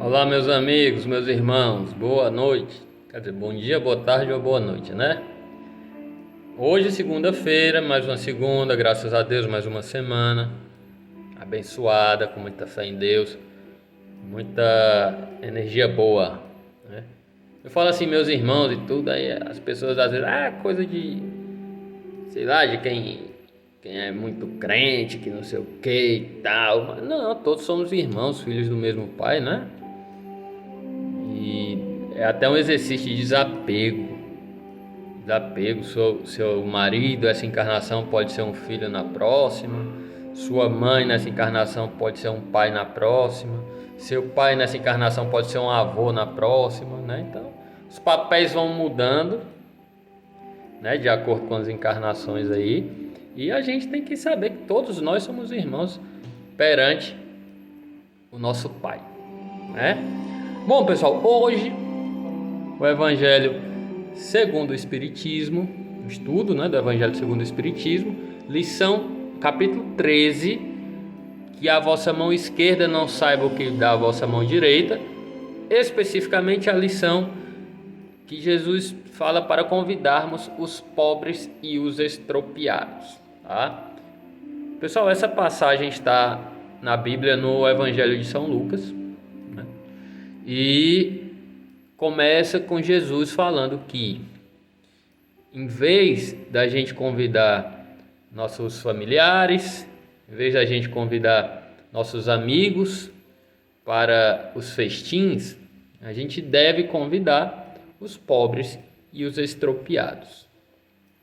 Olá, meus amigos, meus irmãos, boa noite. Quer dizer, bom dia, boa tarde ou boa noite, né? Hoje, segunda-feira, mais uma segunda, graças a Deus, mais uma semana abençoada, com muita fé em Deus, muita energia boa, né? Eu falo assim, meus irmãos e tudo, aí as pessoas às vezes, coisa de, sei lá, de quem é muito crente, que não sei o que e tal. Mas não, todos somos irmãos, filhos do mesmo pai, né? E é até um exercício de desapego. Desapego, seu marido, essa encarnação pode ser um filho na próxima. Sua mãe nessa encarnação pode ser um pai na próxima. Seu pai nessa encarnação pode ser um avô na próxima, né? Então, os papéis vão mudando, né, de acordo com as encarnações aí. E a gente tem que saber que todos nós somos irmãos perante o nosso Pai, né? Bom, pessoal, hoje o Evangelho segundo o Espiritismo, o estudo, né, do Evangelho segundo o Espiritismo, lição capítulo 13, que a vossa mão esquerda não saiba o que dá a vossa mão direita, especificamente a lição que Jesus fala para convidarmos os pobres e os estropiados, tá? Pessoal, essa passagem está na Bíblia no Evangelho de São Lucas, né? E começa com Jesus falando que, em vez da gente convidar nossos familiares, em vez da gente convidar nossos amigos para os festins, a gente deve convidar os pobres e os estropiados.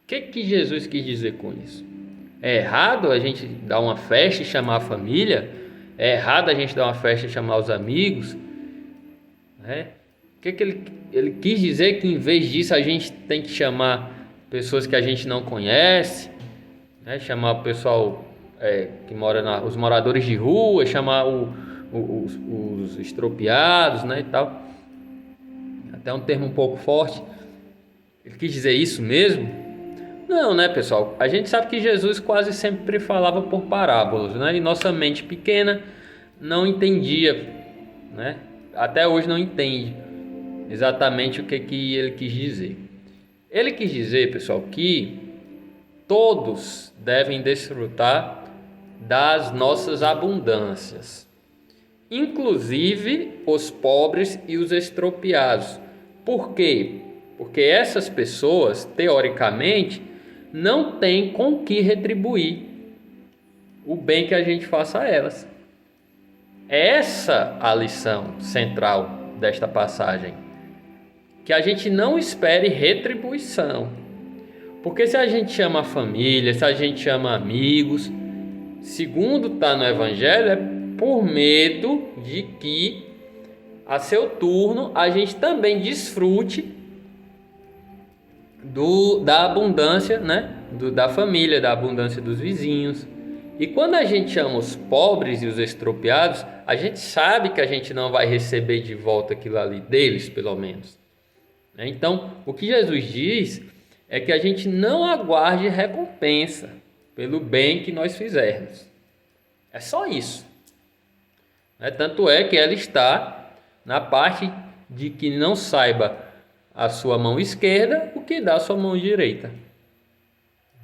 O que Jesus quis dizer com isso? É errado a gente dar uma festa e chamar a família? É errado a gente dar uma festa e chamar os amigos? Né? O que ele quis dizer? Que em vez disso a gente tem que chamar pessoas que a gente não conhece, né? Chamar o pessoal que mora os moradores de rua, chamar os estropiados, né, e tal. Até um termo um pouco forte. Ele quis dizer isso mesmo? Não, né, pessoal? A gente sabe que Jesus quase sempre falava por parábolas, né? E nossa mente pequena não entendia, né? Até hoje não entende exatamente o que ele quis dizer. Ele quis dizer, pessoal, que todos devem desfrutar das nossas abundâncias, inclusive os pobres e os estropiados. Por quê? Porque essas pessoas, teoricamente, não têm com que retribuir o bem que a gente faça a elas. Essa é a lição central desta passagem. Que a gente não espere retribuição. Porque se a gente chama a família, se a gente chama amigos, segundo está no Evangelho, é por medo de que, a seu turno, a gente também desfrute da abundância, né? Da família, da abundância dos vizinhos. E quando a gente chama os pobres e os estropiados, a gente sabe que a gente não vai receber de volta aquilo ali, deles pelo menos. Então, o que Jesus diz é que a gente não aguarde recompensa pelo bem que nós fizermos. É só isso. Tanto é que ela está na parte de que não saiba a sua mão esquerda o que dá a sua mão direita.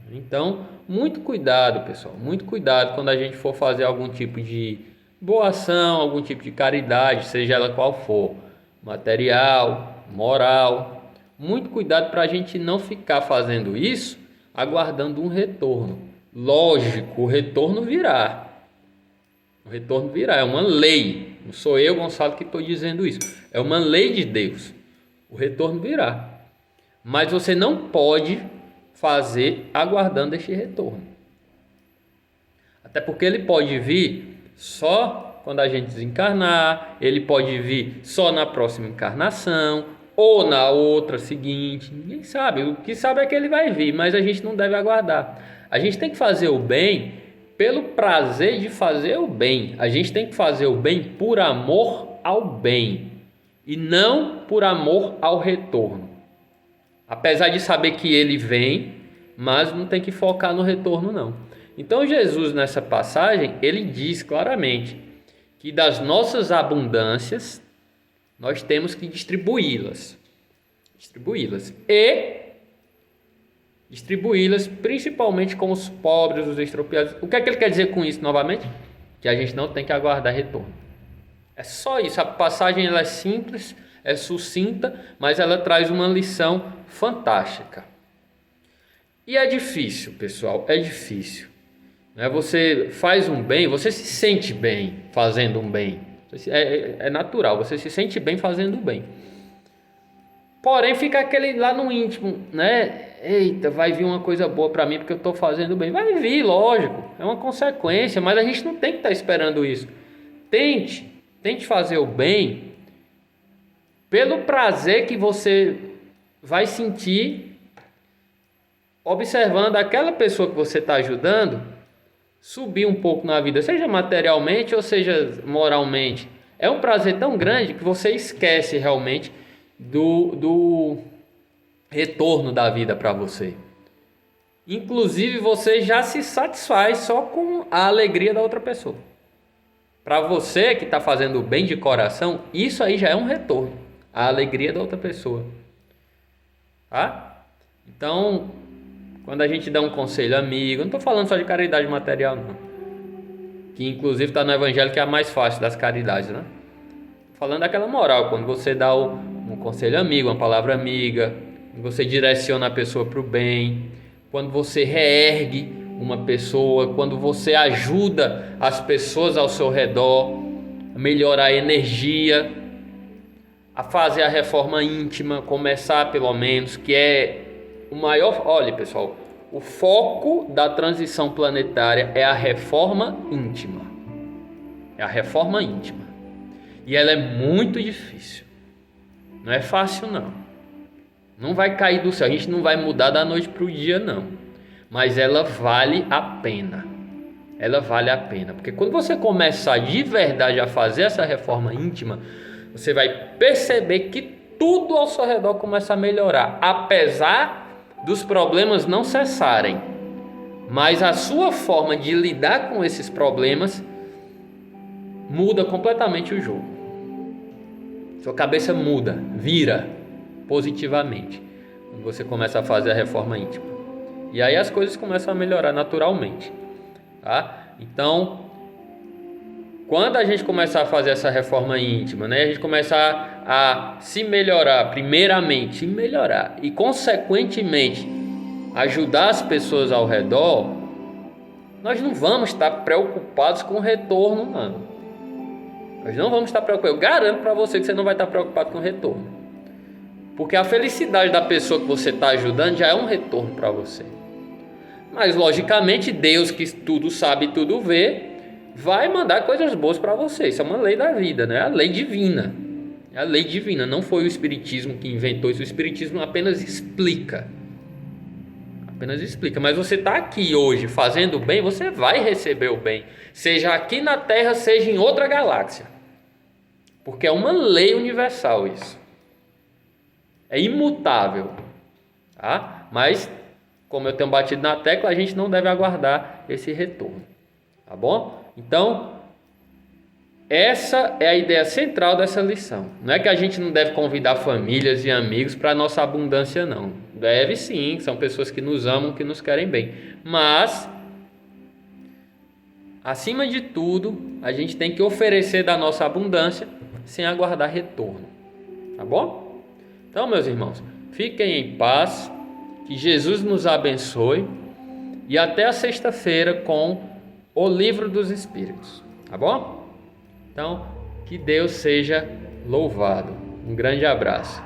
Então, muito cuidado, pessoal, muito cuidado quando a gente for fazer algum tipo de boa ação, algum tipo de caridade, seja ela qual for, material, moral. Muito cuidado para a gente não ficar fazendo isso aguardando um retorno. Lógico, o retorno virá. O retorno virá, é uma lei. Não sou eu, Gonçalo, que estou dizendo isso. É uma lei de Deus. O retorno virá. Mas você não pode fazer aguardando este retorno. Até porque ele pode vir só quando a gente desencarnar, ele pode vir só na próxima encarnação ou na outra seguinte. Ninguém sabe. O que sabe é que ele vai vir, mas a gente não deve aguardar. A gente tem que fazer o bem pelo prazer de fazer o bem. A gente tem que fazer o bem por amor ao bem e não por amor ao retorno. Apesar de saber que ele vem, mas não tem que focar no retorno, não. Então Jesus, nessa passagem, ele diz claramente que das nossas abundâncias, nós temos que distribuí-las e distribuí-las principalmente com os pobres, os estropiados. O que é que ele quer dizer com isso novamente? Que a gente não tem que aguardar retorno. É só isso. A passagem ela é simples, é sucinta, mas ela traz uma lição fantástica. E é difícil, pessoal, é difícil. Você faz um bem, você se sente bem fazendo um bem. É natural, você se sente bem fazendo o bem. Porém, fica aquele lá no íntimo, né? Eita, vai vir uma coisa boa para mim porque eu estou fazendo bem. Vai vir, lógico, é uma consequência, mas a gente não tem que estar esperando isso. Tente fazer o bem pelo prazer que você vai sentir observando aquela pessoa que você está ajudando subir um pouco na vida, seja materialmente ou seja moralmente. É um prazer tão grande que você esquece realmente do retorno da vida para você. Inclusive você já se satisfaz só com a alegria da outra pessoa. Para você que está fazendo o bem de coração, isso aí já é um retorno, a alegria da outra pessoa. Tá? Então, quando a gente dá um conselho amigo, não estou falando só de caridade material não, que inclusive está no evangelho, que é a mais fácil das caridades, né? Falando daquela moral, quando você dá um conselho amigo, uma palavra amiga, quando você direciona a pessoa para o bem, quando você reergue uma pessoa, quando você ajuda as pessoas ao seu redor a melhorar a energia, a fazer a reforma íntima, começar pelo menos, que é o maior... Olha, pessoal, o foco da transição planetária é a reforma íntima. É a reforma íntima. E ela é muito difícil. Não é fácil, não. Não vai cair do céu. A gente não vai mudar da noite para o dia, não. Mas ela vale a pena. Ela vale a pena. Porque quando você começar de verdade a fazer essa reforma íntima, você vai perceber que tudo ao seu redor começa a melhorar. Apesar dos problemas não cessarem. Mas a sua forma de lidar com esses problemas muda completamente o jogo. Sua cabeça muda, vira positivamente quando você começa a fazer a reforma íntima. E aí as coisas começam a melhorar naturalmente, tá? Então, quando a gente começar a fazer essa reforma íntima, né, a gente começar a se melhorar, primeiramente, melhorar e consequentemente ajudar as pessoas ao redor, nós não vamos estar preocupados com o retorno, não. Nós não vamos estar preocupados. Eu garanto para você que você não vai estar preocupado com o retorno. Porque a felicidade da pessoa que você está ajudando já é um retorno para você. Mas, logicamente, Deus, que tudo sabe e tudo vê, vai mandar coisas boas para você. Isso é uma lei da vida, né? A lei divina. É a lei divina. Não foi o Espiritismo que inventou isso. O Espiritismo apenas explica. Apenas explica. Mas você está aqui hoje fazendo o bem, você vai receber o bem. Seja aqui na Terra, seja em outra galáxia. Porque é uma lei universal isso. É imutável. Tá? Mas, como eu tenho batido na tecla, a gente não deve aguardar esse retorno. Tá bom? Então, essa é a ideia central dessa lição. Não é que a gente não deve convidar famílias e amigos para a nossa abundância, não. Deve sim, são pessoas que nos amam, que nos querem bem. Mas, acima de tudo, a gente tem que oferecer da nossa abundância sem aguardar retorno. Tá bom? Então, meus irmãos, fiquem em paz, que Jesus nos abençoe e até a sexta-feira com o Livro dos Espíritos. Tá bom? Então, que Deus seja louvado. Um grande abraço.